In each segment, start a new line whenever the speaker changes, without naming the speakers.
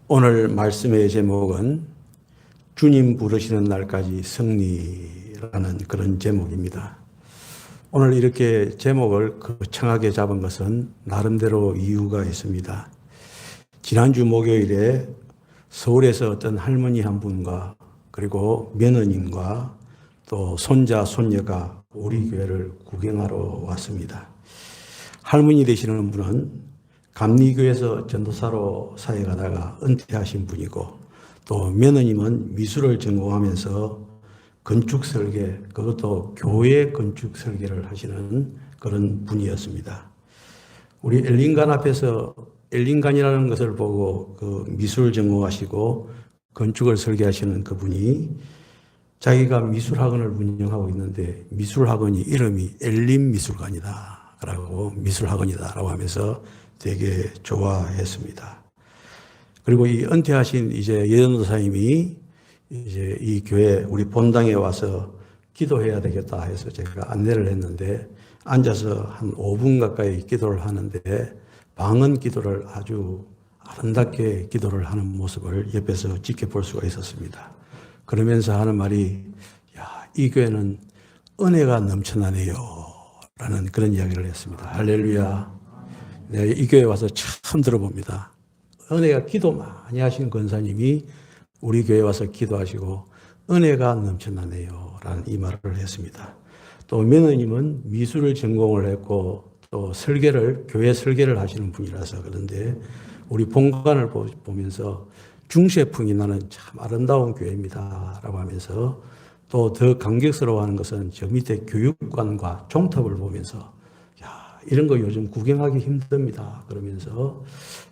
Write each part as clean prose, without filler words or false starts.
오늘 말씀의 제목은 주님 부르시는 날까지 승리라는 그런 제목입니다. 오늘 이렇게 제목을 거창하게 잡은 것은 나름대로 이유가 있습니다. 지난주 목요일에 서울에서 어떤 할머니 한 분과 그리고 며느님과 또 손자, 손녀가 우리 교회를 구경하러 왔습니다. 할머니 되시는 분은 감리교에서 전도사로 사역하다가 은퇴하신 분이고, 또 며느님은 미술을 전공하면서 건축 설계, 그것도 교회 건축 설계를 하시는 그런 분이었습니다. 우리 엘린관 앞에서 엘린관이라는 것을 보고 그 미술 전공하시고 건축을 설계하시는 그분이 자기가 미술학원을 운영하고 있는데 미술학원이 이름이 엘린미술관이다 라고, 미술학원이다 라고 하면서 되게 좋아했습니다. 그리고 이 은퇴하신 이제 예전도사님이 이제 이 교회 우리 본당에 와서 기도해야 되겠다 해서 제가 안내를 했는데, 앉아서 한 5분 가까이 기도를 하는데 방언 기도를 아주 아름답게 기도를 하는 모습을 옆에서 지켜볼 수가 있었습니다. 그러면서 하는 말이, 이 교회는 은혜가 넘쳐나네요 라는 그런 이야기를 했습니다. 할렐루야. 네, 이 교회 와서 처음 들어봅니다. 은혜가 기도 많이 하신 권사님이 우리 교회 와서 기도하시고 은혜가 넘쳐나네요 라는 이 말을 했습니다. 또 며느님은 미술을 전공을 했고 또 설계를, 교회 설계를 하시는 분이라서 그런데 우리 본관을 보면서 중세풍이 나는 참 아름다운 교회입니다 라고 하면서, 또 더 감격스러워하는 것은 저 밑에 교육관과 종탑을 보면서 이런 거 요즘 구경하기 힘듭니다 그러면서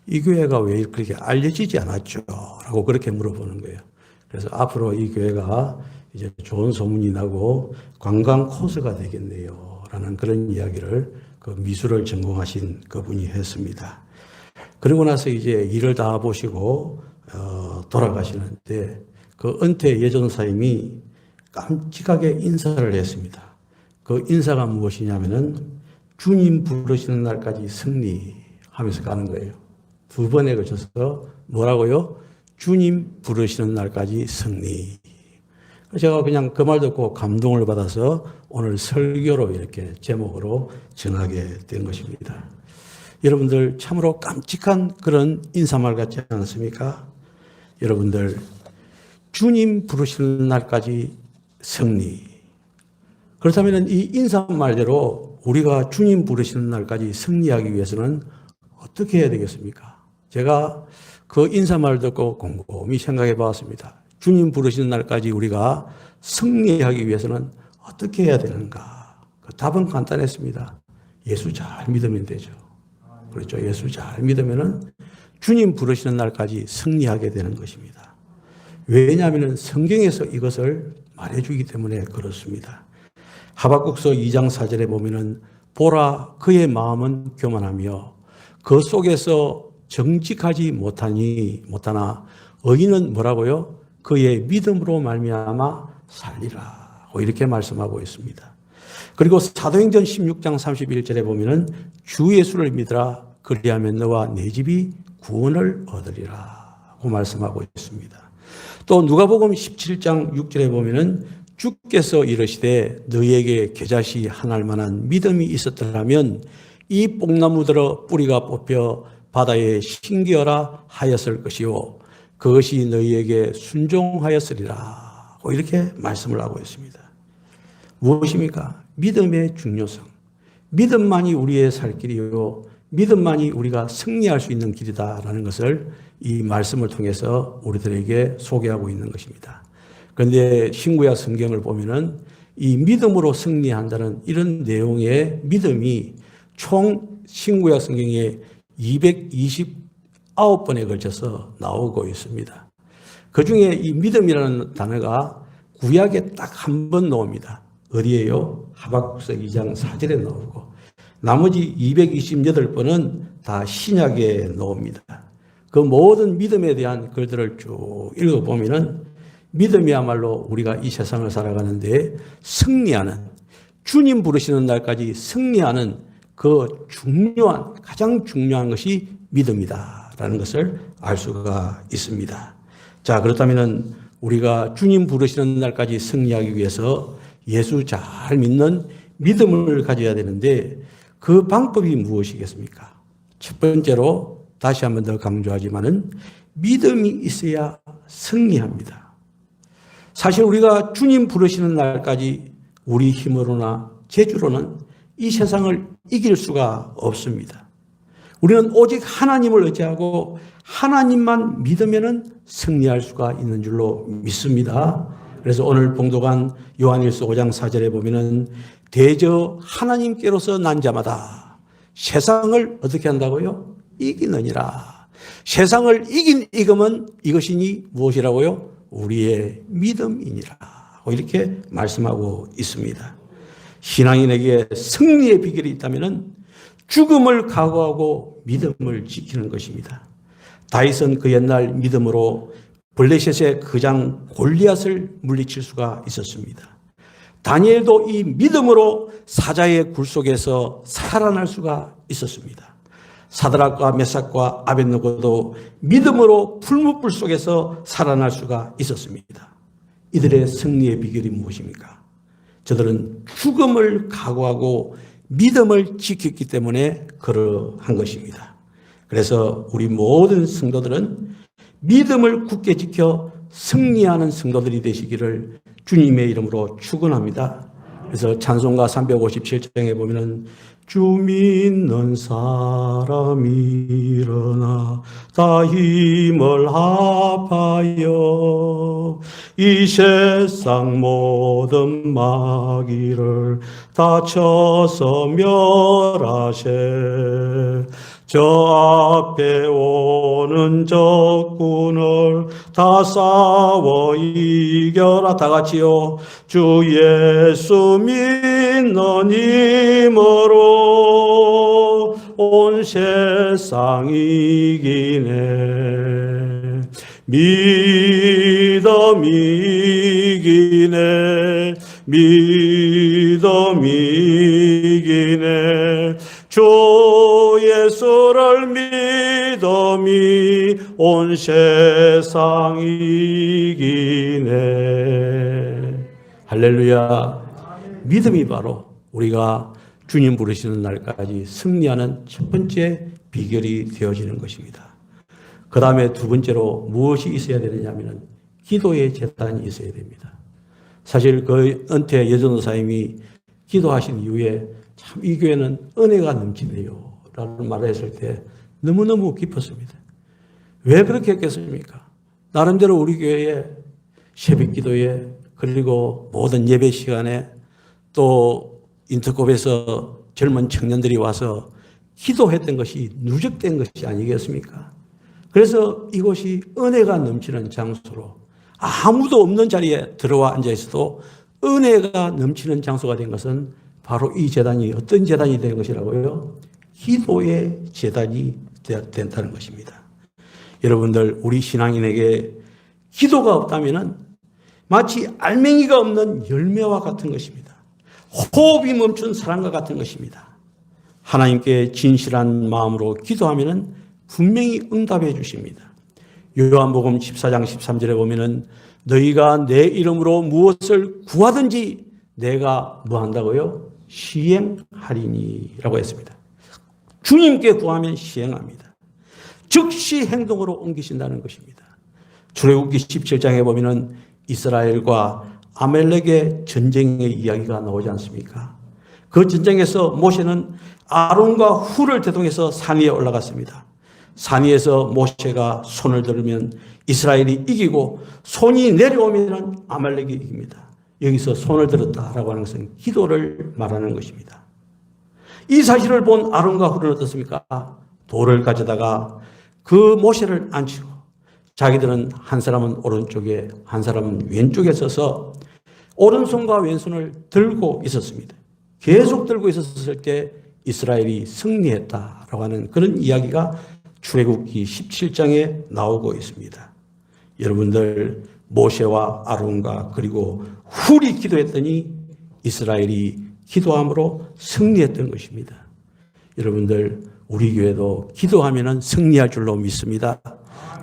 이 교회가 왜 그렇게 알려지지 않았죠? 라고 그렇게 물어보는 거예요. 그래서 앞으로 이 교회가 이제 좋은 소문이 나고 관광 코스가 되겠네요 라는 그런 이야기를 그 미술을 전공하신 그분이 했습니다. 그러고 나서 이제 일을 다 보시고 돌아가시는데 그 은퇴 예전사님이 깜찍하게 인사를 했습니다. 그 인사가 무엇이냐면은 주님 부르시는 날까지 승리하면서 가는 거예요. 두 번에 걸쳐서 뭐라고요? 주님 부르시는 날까지 승리. 제가 그냥 그 말 듣고 감동을 받아서 오늘 설교로 이렇게 제목으로 정하게 된 것입니다. 여러분들 참으로 깜찍한 그런 인사말 같지 않습니까? 여러분들 주님 부르시는 날까지 승리. 그렇다면 이 인사말대로 우리가 주님 부르시는 날까지 승리하기 위해서는 어떻게 해야 되겠습니까? 제가 그 인사말 듣고 곰곰이 생각해 봤습니다. 주님 부르시는 날까지 우리가 승리하기 위해서는 어떻게 해야 되는가? 그 답은 간단했습니다. 예수 잘 믿으면 되죠. 그렇죠. 예수 잘 믿으면은 주님 부르시는 날까지 승리하게 되는 것입니다. 왜냐하면 성경에서 이것을 말해주기 때문에 그렇습니다. 하박국서 2장 4절에 보면은 보라 그의 마음은 교만하며 그 속에서 정직하지 못하나 의인은 뭐라고요? 그의 믿음으로 말미암아 살리라 이렇게 말씀하고 있습니다. 그리고 사도행전 16장 31절에 보면은 주 예수를 믿으라 그리하면 너와 내 집이 구원을 얻으리라고 말씀하고 있습니다. 또 누가복음 17장 6절에 보면은 주께서 이르시되 너희에게 겨자씨 하나일 만한 믿음이 있었더라면 이 뽕나무들어 뿌리가 뽑혀 바다에 심기어라 하였을 것이요 그것이 너희에게 순종하였으리라 이렇게 말씀을 하고 있습니다. 무엇입니까? 믿음의 중요성. 믿음만이 우리의 살 길이요 믿음만이 우리가 승리할 수 있는 길이다라는 것을 이 말씀을 통해서 우리들에게 소개하고 있는 것입니다. 그런데 신구약 성경을 보면은 이 믿음으로 승리한다는 이런 내용의 믿음이 총 신구약 성경에 229번에 걸쳐서 나오고 있습니다. 그 중에 이 믿음이라는 단어가 구약에 딱 한 번 나옵니다. 어디에요? 하박국서 2장 4절에 나오고 나머지 228번은 다 신약에 나옵니다. 그 모든 믿음에 대한 글들을 쭉 읽어보면은 믿음이야말로 우리가 이 세상을 살아가는데 승리하는, 주님 부르시는 날까지 승리하는 그 가장 중요한 것이 믿음이다 있다라는 것을 알 수가 있습니다. 자, 그렇다면 우리가 주님 부르시는 날까지 승리하기 위해서 예수 잘 믿는 믿음을 가져야 되는데 그 방법이 무엇이겠습니까? 첫 번째로 다시 한 번 더 강조하지만은 믿음이 있어야 승리합니다. 사실 우리가 주님 부르시는 날까지 우리 힘으로나 재주로는 이 세상을 이길 수가 없습니다. 우리는 오직 하나님을 의지하고 하나님만 믿으면은 승리할 수가 있는 줄로 믿습니다. 그래서 오늘 봉독한 요한일서 5장 4절에 보면은 대저 하나님께로서 난 자마다 세상을 어떻게 한다고요? 이기느니라. 세상을 이긴 이금은 이것이니 무엇이라고요? 우리의 믿음이니라. 이렇게 말씀하고 있습니다. 신앙인에게 승리의 비결이 있다면 죽음을 각오하고 믿음을 지키는 것입니다. 다윗은 그 옛날 믿음으로 블레셋의 그장 골리앗을 물리칠 수가 있었습니다. 다니엘도 이 믿음으로 사자의 굴 속에서 살아날 수가 있었습니다. 사드락과 메삭과 아벳느고도 믿음으로 풀무불 속에서 살아날 수가 있었습니다. 이들의 승리의 비결이 무엇입니까? 저들은 죽음을 각오하고 믿음을 지켰기 때문에 그러한 것입니다. 그래서 우리 모든 성도들은 믿음을 굳게 지켜 승리하는 성도들이 되시기를 주님의 이름으로 축원합니다. 그래서 찬송가 357장에 보면은 주 믿는 사람이 일어나 다 힘을 합하여 이 세상 모든 마귀를 다 쳐서 멸하세. 저 앞에 오는 적군을 다 싸워 이겨라. 다 같이요. 주 예수 믿는 힘으로 온 세상 이기네. 믿음 이기네. 믿음 이기네. 주 예수를 믿음이 온 세상 이기네. 할렐루야. 믿음이 바로 우리가 주님 부르시는 날까지 승리하는 첫 번째 비결이 되어지는 것입니다. 그 다음에 두 번째로 무엇이 있어야 되느냐면 기도의 제단이 있어야 됩니다. 사실 그 은퇴 여전도사님이 기도하신 이후에 참 이 교회는 은혜가 넘치네요 라는 말을 했을 때 너무너무 기뻤습니다. 왜 그렇게 했겠습니까? 나름대로 우리 교회에 새벽 기도에 그리고 모든 예배 시간에 또 인터콥에서 젊은 청년들이 와서 기도했던 것이 누적된 것이 아니겠습니까? 그래서 이곳이 은혜가 넘치는 장소로 아무도 없는 자리에 들어와 앉아 있어도 은혜가 넘치는 장소가 된 것은 바로 이 제단이 어떤 제단이 된 것이라고요? 기도의 제단이 된다는 것입니다. 여러분들 우리 신앙인에게 기도가 없다면 마치 알맹이가 없는 열매와 같은 것입니다. 호흡이 멈춘 사람과 같은 것입니다. 하나님께 진실한 마음으로 기도하면 분명히 응답해 주십니다. 요한복음 14장 13절에 보면은 너희가 내 이름으로 무엇을 구하든지 내가 뭐 한다고요? 시행하리니 라고 했습니다. 주님께 구하면 시행합니다. 즉시 행동으로 옮기신다는 것입니다. 출애굽기 17장에 보면은 이스라엘과 아멜렉의 전쟁의 이야기가 나오지 않습니까? 그 전쟁에서 모세는 아론과 훌을 대동해서 산 위에 올라갔습니다. 산 위에서 모세가 손을 들으면 이스라엘이 이기고 손이 내려오면 아말렉이 이깁니다. 여기서 손을 들었다라고 하는 것은 기도를 말하는 것입니다. 이 사실을 본 아론과 훌은 어떻습니까? 돌을 가져다가 그 모세를 앉히고 자기들은 한 사람은 오른쪽에 한 사람은 왼쪽에 서서 오른손과 왼손을 들고 있었습니다. 계속 들고 있었을 때 이스라엘이 승리했다라고 하는 그런 이야기가 출애굽기 17장에 나오고 있습니다. 여러분들 모세와 아론과 그리고 훌이 기도했더니 이스라엘이 기도함으로 승리했던 것입니다. 여러분들 우리 교회도 기도하면 승리할 줄로 믿습니다.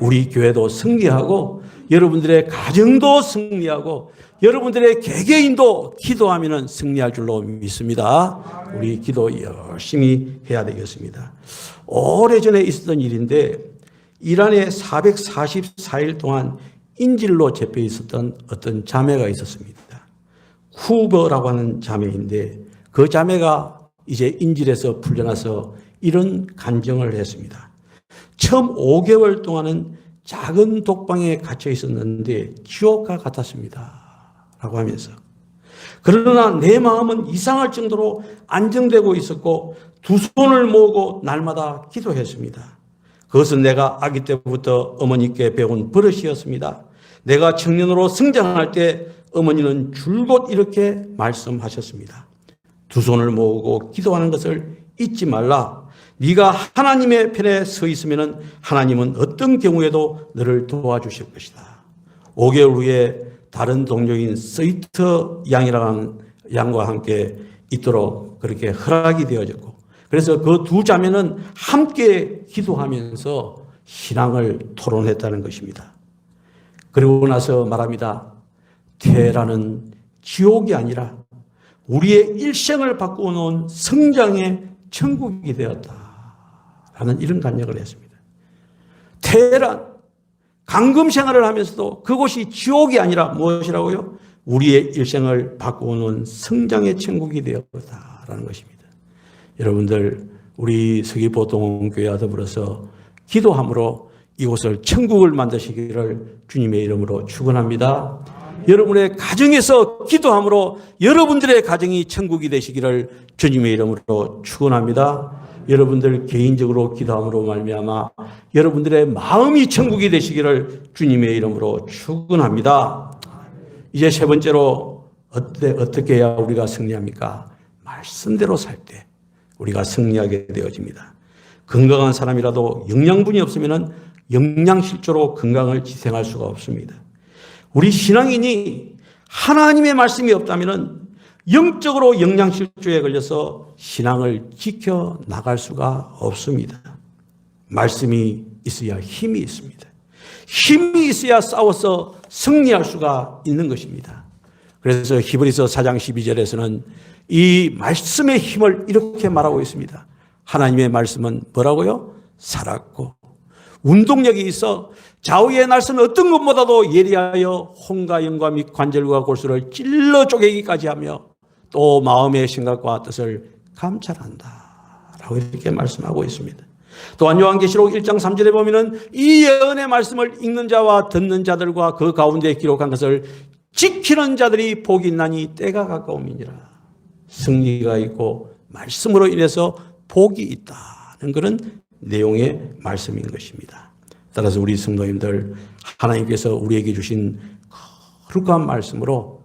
우리 교회도 승리하고 여러분들의 가정도 승리하고 여러분들의 개개인도 기도하면 승리할 줄로 믿습니다. 우리 기도 열심히 해야 되겠습니다. 오래전에 있었던 일인데 이란에 444일 동안 인질로 잡혀 있었던 어떤 자매가 있었습니다. 후버라고 하는 자매인데 그 자매가 이제 인질에서 풀려나서 이런 간증을 했습니다. 처음 5개월 동안은 작은 독방에 갇혀 있었는데 지옥과 같았습니다. 라고 하면서 그러나 내 마음은 이상할 정도로 안정되고 있었고 두 손을 모으고 날마다 기도했습니다. 그것은 내가 아기 때부터 어머니께 배운 버릇이었습니다. 내가 청년으로 성장할 때 어머니는 줄곧 이렇게 말씀하셨습니다. 두 손을 모으고 기도하는 것을 잊지 말라. 네가 하나님의 편에 서 있으면 하나님은 어떤 경우에도 너를 도와주실 것이다. 5개월 후에 다른 동료인 스위트 양이라는 양과 함께 있도록 그렇게 허락이 되어졌고 그래서 그 두 자매는 함께 기도하면서 신앙을 토론했다는 것입니다. 그리고 나서 말합니다. 테헤란은 지옥이 아니라 우리의 일생을 바꾸어 놓은 성장의 천국이 되었다라는 이런 간증을 했습니다. 테헤란 강금 생활을 하면서도 그곳이 지옥이 아니라 무엇이라고요? 우리의 일생을 바꾸어 놓은 성장의 천국이 되었다라는 것입니다. 여러분들 우리 서귀포동원교회와 더불어서 기도함으로 이곳을 천국을 만드시기를 주님의 이름으로 축원합니다. 여러분의 가정에서 기도함으로 여러분들의 가정이 천국이 되시기를 주님의 이름으로 축원합니다. 여러분들 개인적으로 기도함으로 말미암아 여러분들의 마음이 천국이 되시기를 주님의 이름으로 축원합니다. 이제 세 번째로 어떻게 해야 우리가 승리합니까? 말씀대로 살 때 우리가 승리하게 되어집니다. 건강한 사람이라도 영양분이 없으면 영양실조로 건강을 지탱할 수가 없습니다. 우리 신앙인이 하나님의 말씀이 없다면 영적으로 영양실조에 걸려서 신앙을 지켜나갈 수가 없습니다. 말씀이 있어야 힘이 있습니다. 힘이 있어야 싸워서 승리할 수가 있는 것입니다. 그래서 히브리서 4장 12절에서는 이 말씀의 힘을 이렇게 말하고 있습니다. 하나님의 말씀은 뭐라고요? 살았고 운동력이 있어 좌우의 날선 어떤 것보다도 예리하여 혼과 영과 및 관절과 골수를 찔러 쪼개기까지 하며 또 마음의 생각과 뜻을 감찰한다 라고 이렇게 말씀하고 있습니다. 또한 요한계시록 1장 3절에 보면은 이 예언의 말씀을 읽는 자와 듣는 자들과 그 가운데 기록한 것을 지키는 자들이 복이 있나니 때가 가까움이니라. 승리가 있고 말씀으로 인해서 복이 있다는 그런 내용의 말씀인 것입니다. 따라서 우리 성도님들 하나님께서 우리에게 주신 거룩한 말씀으로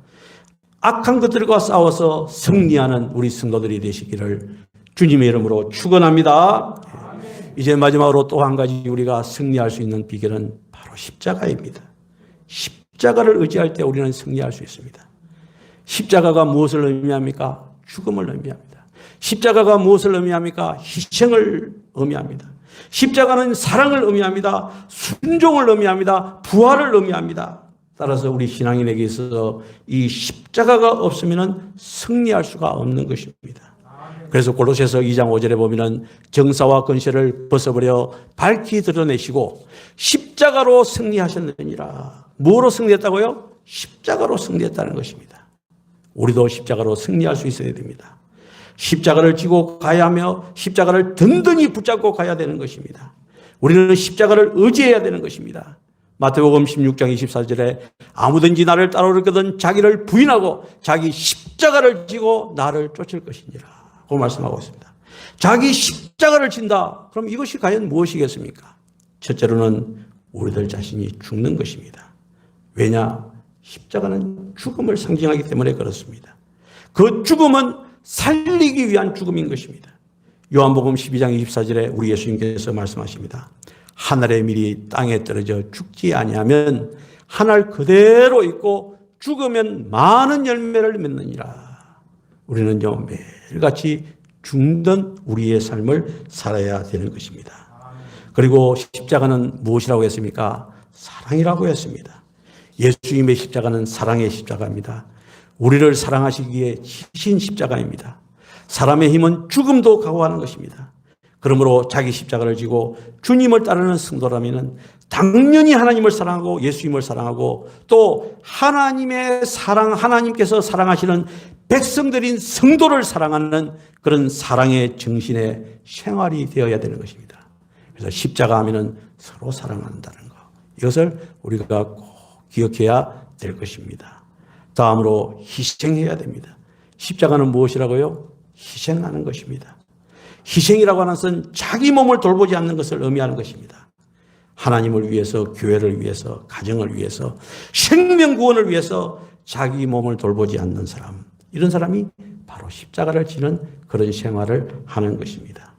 악한 것들과 싸워서 승리하는 우리 성도들이 되시기를 주님의 이름으로 축원합니다. 이제 마지막으로 또 한 가지 우리가 승리할 수 있는 비결은 바로 십자가입니다. 십자가를 의지할 때 우리는 승리할 수 있습니다. 십자가가 무엇을 의미합니까? 죽음을 의미합니다. 십자가가 무엇을 의미합니까? 희생을 의미합니다. 십자가는 사랑을 의미합니다. 순종을 의미합니다. 부활을 의미합니다. 따라서 우리 신앙인에게 있어서 이 십자가가 없으면 승리할 수가 없는 것입니다. 그래서 골로새서 2장 5절에 보면 정사와 권세를 벗어버려 밝히 드러내시고 십자가로 승리하셨느니라. 뭐로 승리했다고요? 십자가로 승리했다는 것입니다. 우리도 십자가로 승리할 수 있어야 됩니다. 십자가를 지고 가야 하며 십자가를 든든히 붙잡고 가야 되는 것입니다. 우리는 십자가를 의지해야 되는 것입니다. 마태복음 16장 24절에 아무든지 나를 따라오려거든 자기를 부인하고 자기 십자가를 지고 나를 쫓을 것이니라 고 말씀하고 있습니다. 자기 십자가를 진다. 그럼 이것이 과연 무엇이겠습니까? 첫째로는 우리들 자신이 죽는 것입니다. 왜냐? 십자가는 죽음을 상징하기 때문에 그렇습니다. 그 죽음은 살리기 위한 죽음인 것입니다. 요한복음 12장 24절에 우리 예수님께서 말씀하십니다. 하늘의 밀이 땅에 떨어져 죽지 아니하면 하늘 그대로 있고 죽으면 많은 열매를 맺느니라. 우리는요 매일같이 죽는 우리의 삶을 살아야 되는 것입니다. 그리고 십자가는 무엇이라고 했습니까? 사랑이라고 했습니다. 예수님의 십자가는 사랑의 십자가입니다. 우리를 사랑하시기에 지신 십자가입니다. 사람의 힘은 죽음도 각오하는 것입니다. 그러므로 자기 십자가를 지고 주님을 따르는 성도라면 당연히 하나님을 사랑하고 예수님을 사랑하고 또 하나님의 사랑, 하나님께서 사랑하시는 백성들인 성도를 사랑하는 그런 사랑의 정신의 생활이 되어야 되는 것입니다. 그래서 십자가 하면은 서로 사랑한다는 것. 이것을 우리가 꼭 기억해야 될 것입니다. 다음으로 희생해야 됩니다. 십자가는 무엇이라고요? 희생하는 것입니다. 희생이라고 하는 것은 자기 몸을 돌보지 않는 것을 의미하는 것입니다. 하나님을 위해서, 교회를 위해서, 가정을 위해서, 생명 구원을 위해서 자기 몸을 돌보지 않는 사람, 이런 사람이 바로 십자가를 지는 그런 생활을 하는 것입니다.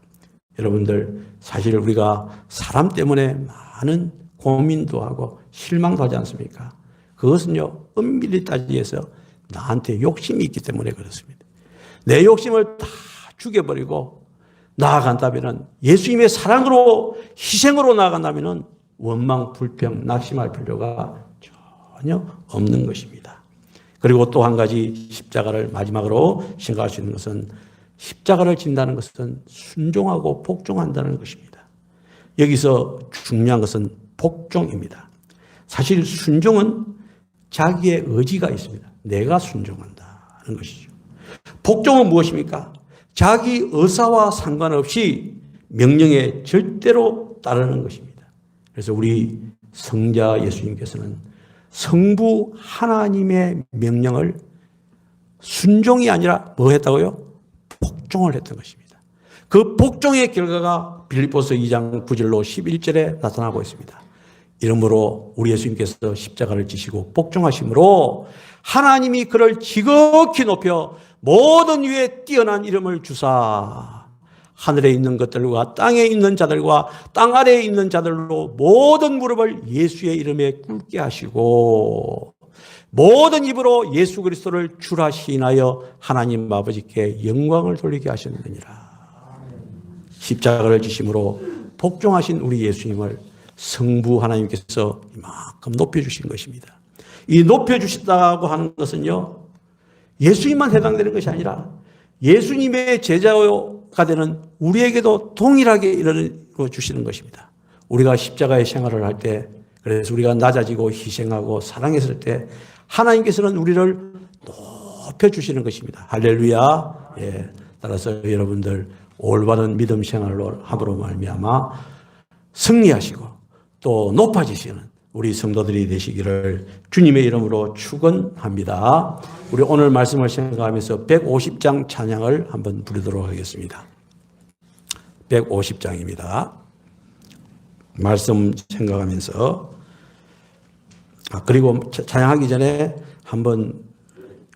여러분들, 사실 우리가 사람 때문에 많은 고민도 하고 실망도 하지 않습니까? 그것은요, 엄밀히 따지해서 나한테 욕심이 있기 때문에 그렇습니다. 내 욕심을 다 죽여버리고 나아간다면, 예수님의 사랑으로, 희생으로 나아간다면 원망, 불평, 낙심할 필요가 전혀 없는 것입니다. 그리고 또 한 가지 십자가를 마지막으로 생각할 수 있는 것은, 십자가를 진다는 것은 순종하고 복종한다는 것입니다. 여기서 중요한 것은 복종입니다. 사실 순종은 자기의 의지가 있습니다. 내가 순종한다는 것이죠. 복종은 무엇입니까? 자기 의사와 상관없이 명령에 절대로 따르는 것입니다. 그래서 우리 성자 예수님께서는 성부 하나님의 명령을 순종이 아니라 뭐 했다고요? 복종을 했던 것입니다. 그 복종의 결과가 빌립보서 2장 9절로 11절에 나타나고 있습니다. 이러므로 우리 예수님께서 십자가를 지시고 복종하심으로 하나님이 그를 지극히 높여 모든 위에 뛰어난 이름을 주사 하늘에 있는 것들과 땅에 있는 자들과 땅 아래에 있는 자들로 모든 무릎을 예수의 이름에 꿇게 하시고 모든 입으로 예수 그리스도를 주라 시인하여 하나님 아버지께 영광을 돌리게 하셨느니라. 십자가를 지심으로 복종하신 우리 예수님을 성부 하나님께서 이만큼 높여주신 것입니다. 이 높여주셨다고 하는 것은요, 예수님만 해당되는 것이 아니라 예수님의 제자가 되는 우리에게도 동일하게 이루어 주시는 것입니다. 우리가 십자가의 생활을 할 때, 그래서 우리가 낮아지고 희생하고 사랑했을 때 하나님께서는 우리를 높여주시는 것입니다. 할렐루야. 예. 따라서 여러분들 올바른 믿음 생활로 함으로 말미암아 승리하시고 또 높아지시는 우리 성도들이 되시기를 주님의 이름으로 축원합니다. 우리 오늘 말씀을 생각하면서 150장 찬양을 한번 부르도록 하겠습니다. 150장입니다. 말씀 생각하면서 그리고 찬양하기 전에 한번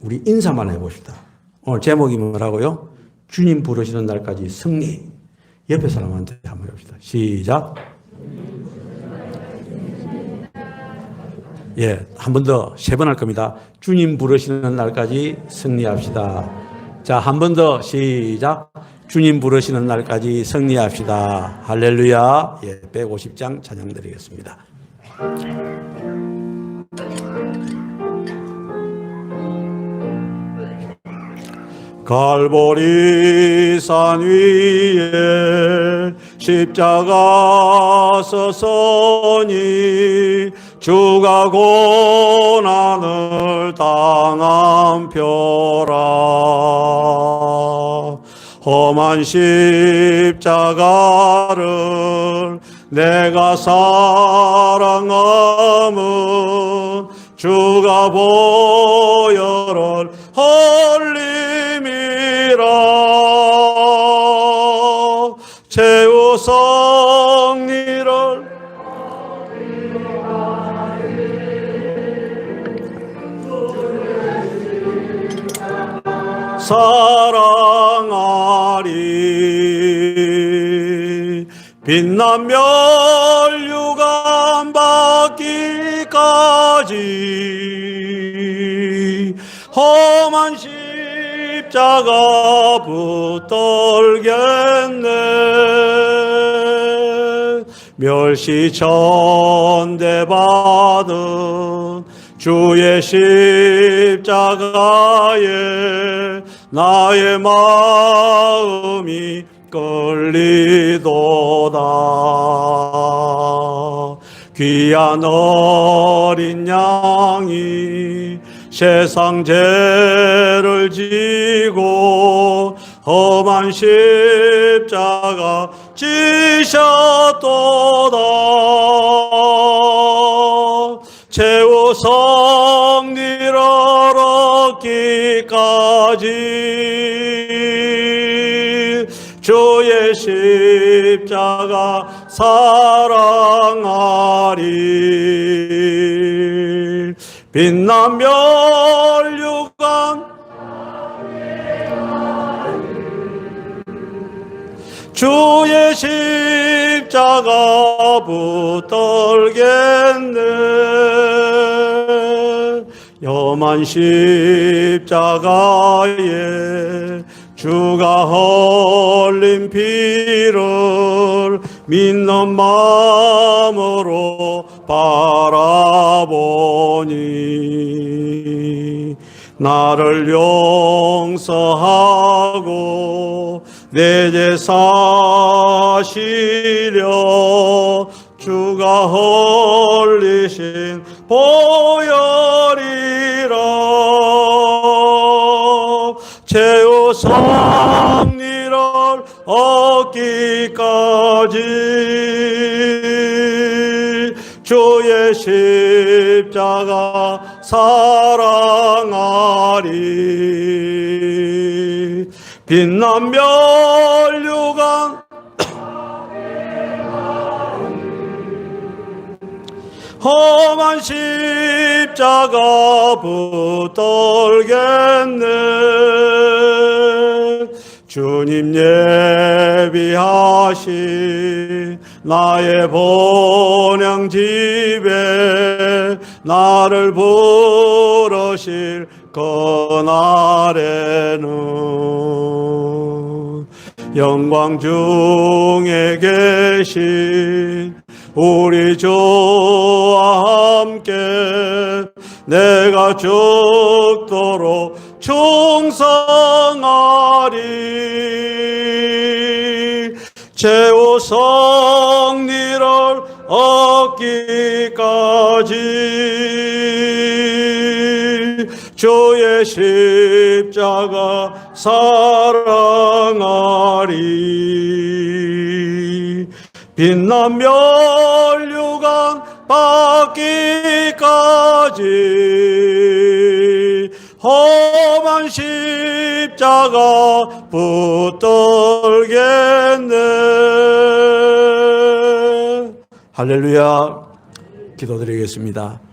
우리 인사만 해봅시다. 오늘 제목이 뭐라고요? 주님 부르시는 날까지 승리. 옆에 사람한테 한번 해봅시다. 시작. 예, 한 번 더, 3번 할 겁니다. 주님 부르시는 날까지 승리합시다. 자, 한 번 더, 시작. 주님 부르시는 날까지 승리합시다. 할렐루야. 예, 150장 찬양 드리겠습니다. 갈보리 산 위에 십자가 서서니 주가 고난을 당한 표라. 험한 십자가를 내가 사랑함은 주가 보혈을 흘림이라. 최후 승리를 사랑하리. 빛난 멸류관 받기까지 험한 십자가를 십자가 붙들겠네. 멸시천대받은 주의 십자가에 나의 마음이 끌리도다. 귀한 어린 양이 세상 죄를 지고 험한 십자가 지셨도다. 최후 성리를 얻기까지 주의 십자가 사랑하리. 빛난 면류관 주의 십자가 붙들겠네. 험한 십자가에 주가 흘린 피를 믿는 마음으로 바라보니 나를 용서하고 내 죄 사시려 주가 흘리신 보혈이라. 최후 성리를 얻기까지 주의 십자가 사랑하리. 빛난 면류관 험한 십자가 붙들겠네. 주님 예비하신 나의 본향 집에 나를 부르실 그날에는 영광 중에 계신 우리 주와 함께 내가 죽도록 충성하리. 최후 성리를 얻기까지 주의 십자가 사랑하리. 빛난 면류관 받기까지 험한 십자가 붙들겠네. 할렐루야. 기도드리겠습니다.